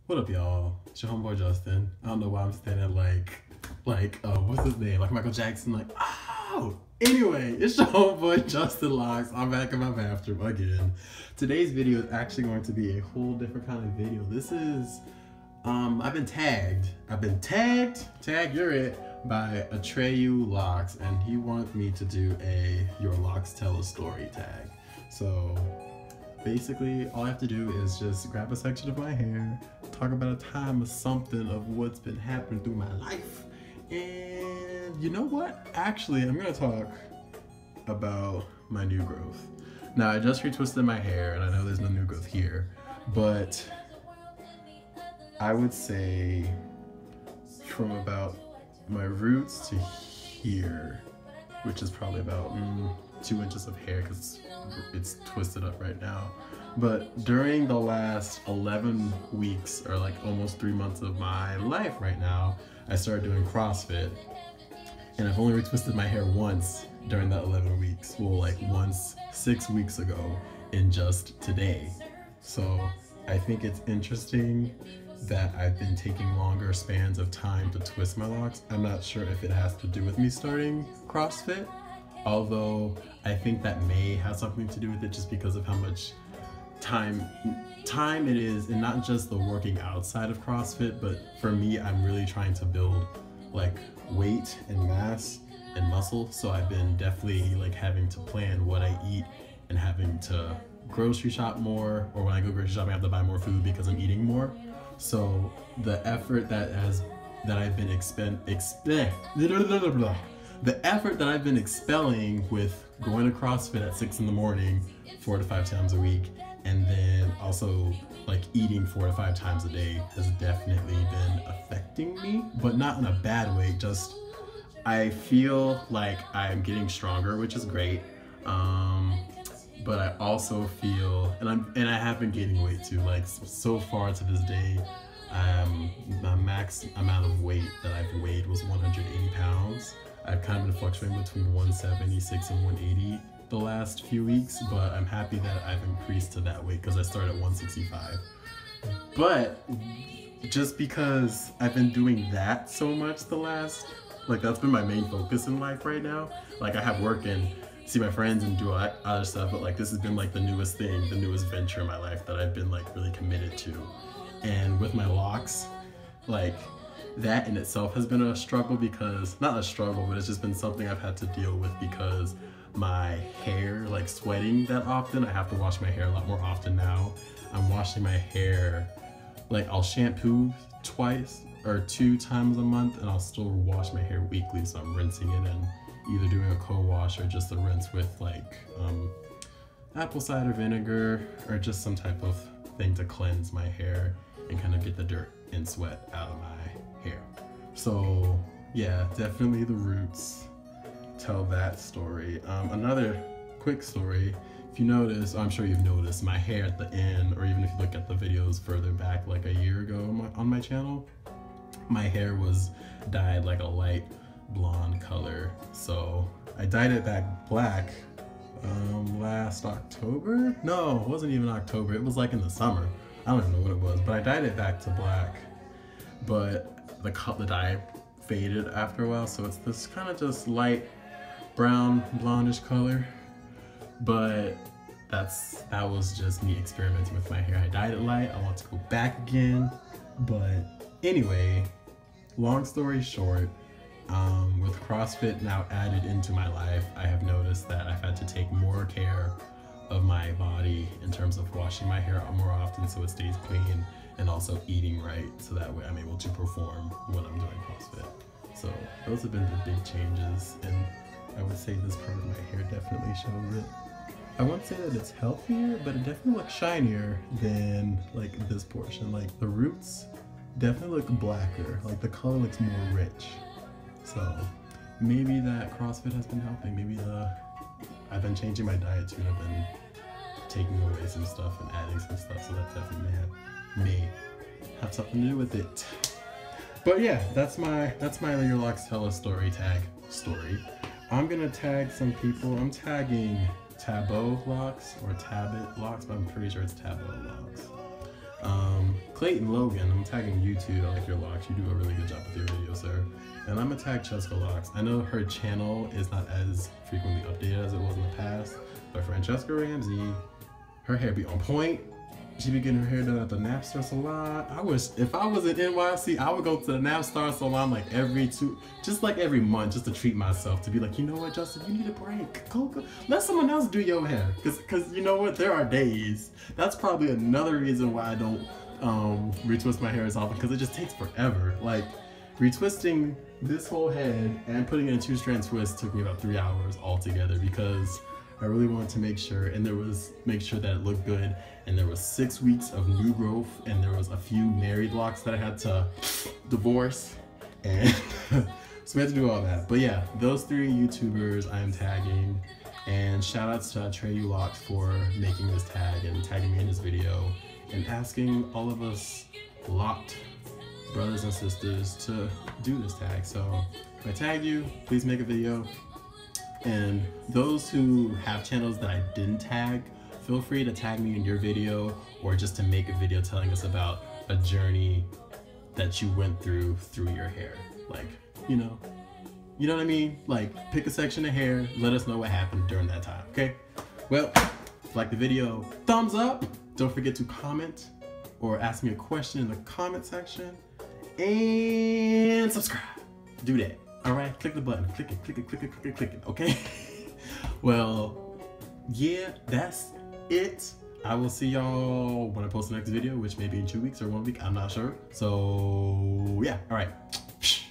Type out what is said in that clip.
What up, y'all? It's your homeboy Justin. I don't know why I'm standing like what's his name? Like Michael Jackson, like, oh! Anyway, it's your homeboy Justin Locs. I'm back in my bathroom again. Today's video is actually going to be a whole different kind of video. This is, I've been tagged, you're it, by Atreyu Locs, and he wanted me to do a Your Locs Tell a Story tag. So, basically, all I have to do is just grab a section of my hair, talk about a time of something of what's been happening through my life. And you know what? Actually, I'm gonna talk about my new growth. Now, I just retwisted my hair, and I know there's no new growth here, but I would say from about my roots to here, which is probably about 2 inches of hair because it's twisted up right now. But during the last 11 weeks, or like almost 3 months of my life right now, I started doing CrossFit. And I've only retwisted my hair once during that 11 weeks. Well, like once 6 weeks ago and just today. So I think it's interesting that I've been taking longer spans of time to twist my locks. I'm not sure if it has to do with me starting CrossFit, although I think that may have something to do with it just because of how much time it is, and not just the working outside of CrossFit, but for me, I'm really trying to build like weight and mass and muscle. So I've been definitely like having to plan what I eat and having to grocery shop more, or when I go grocery shopping, I have to buy more food because I'm eating more. So the effort that I've been expelling with going to CrossFit at 6 in the morning, 4 to 5 times a week, and then also like eating 4 to 5 times a day has definitely been affecting me, but not in a bad way. Just I feel like I'm getting stronger, which is great. But I also feel, and I have been gaining weight too. Like so far to this day, the max amount of weight that I've weighed was 180 pounds. I've kind of been fluctuating between 176 and 180 the last few weeks, but I'm happy that I've increased to that weight because I started at 165. But just because I've been doing that so much like that's been my main focus in life right now. Like I have work and see my friends and do all that other stuff, but like this has been like the newest thing, the newest venture in my life that I've been like really committed to. And with my locks, like that in itself has been a struggle, because not a struggle, but it's just been something I've had to deal with because my hair, like sweating that often, I have to wash my hair a lot more often now. I'm washing my hair, like I'll shampoo twice or 2 times a month, and I'll still wash my hair weekly, so I'm rinsing it and either doing a co-wash or just a rinse with like apple cider vinegar or just some type of thing to cleanse my hair and kind of get the dirt and sweat out of my hair. So yeah, definitely the roots tell that story. Another quick story, if you notice, I'm sure you've noticed, my hair at the end, or even if you look at the videos further back like a year ago on my channel, my hair was dyed like a light blonde color. So I dyed it back black last October. No, it wasn't even October, it was like in the summer. I don't even know what it was, but I dyed it back to black, but the dye faded after a while, so it's this kind of just light brown blondish color. But that was just me experimenting with my hair. I dyed it light, I want to go back again. But anyway, long story short, with CrossFit now added into my life, I have noticed that I've had to take more care of my body in terms of washing my hair more often so it stays clean, and also eating right so that way I'm able to perform when I'm doing CrossFit. So those have been the big changes, and I would say this part of my hair definitely shows it. I won't say that it's healthier, but it definitely looks shinier than like this portion. Like the roots definitely look blacker, like the color looks more rich. So maybe that CrossFit has been helping. Maybe I've been changing my diet too, and I've been taking away some stuff and adding some stuff, so that definitely may have something to do with it. But yeah, that's my Your Locs Tell a Story tag story. I'm gonna tag some people. I'm tagging Tabot Locs or Tabot Locs, but I'm pretty sure it's Tabot Locs. Clayton Logan, I'm tagging you too. I like your locks. You do a really good job with your videos, sir. And I'm gonna tag Chescalocs. I know her channel is not as frequently updated as it was in the past, but Francesca Ramsey, her hair be on point. She be getting her hair done at the Napstar salon. I wish, if I was in NYC, I would go to the Napstar salon like every month, just to treat myself, to be like, you know what, Justin, you need a break. Go. Let someone else do your hair. Cause you know what, there are days. That's probably another reason why I don't retwist my hair as often, because it just takes forever. Like, retwisting this whole head and putting it in 2-strand twists took me about 3 hours altogether, because I really wanted to make sure, make sure that it looked good, and there was 6 weeks of new growth, and there was a few married locks that I had to divorce, and so we had to do all that. But yeah, those 3 YouTubers I am tagging, and shout outs to Atreyu Locs for making this tag and tagging me in this video, and asking all of us locked brothers and sisters to do this tag. So if I tag you, please make a video. And those who have channels that I didn't tag, feel free to tag me in your video, or just to make a video telling us about a journey that you went through your hair. Like, you know what I mean? Like, pick a section of hair, let us know what happened during that time, okay? Well, like the video, thumbs up. Don't forget to comment or ask me a question in the comment section, and subscribe. Do that. All right, click the button, click it, okay? Well, yeah, that's it. I will see y'all when I post the next video, which may be in 2 weeks or 1 week, I'm not sure. So yeah, all right, peace.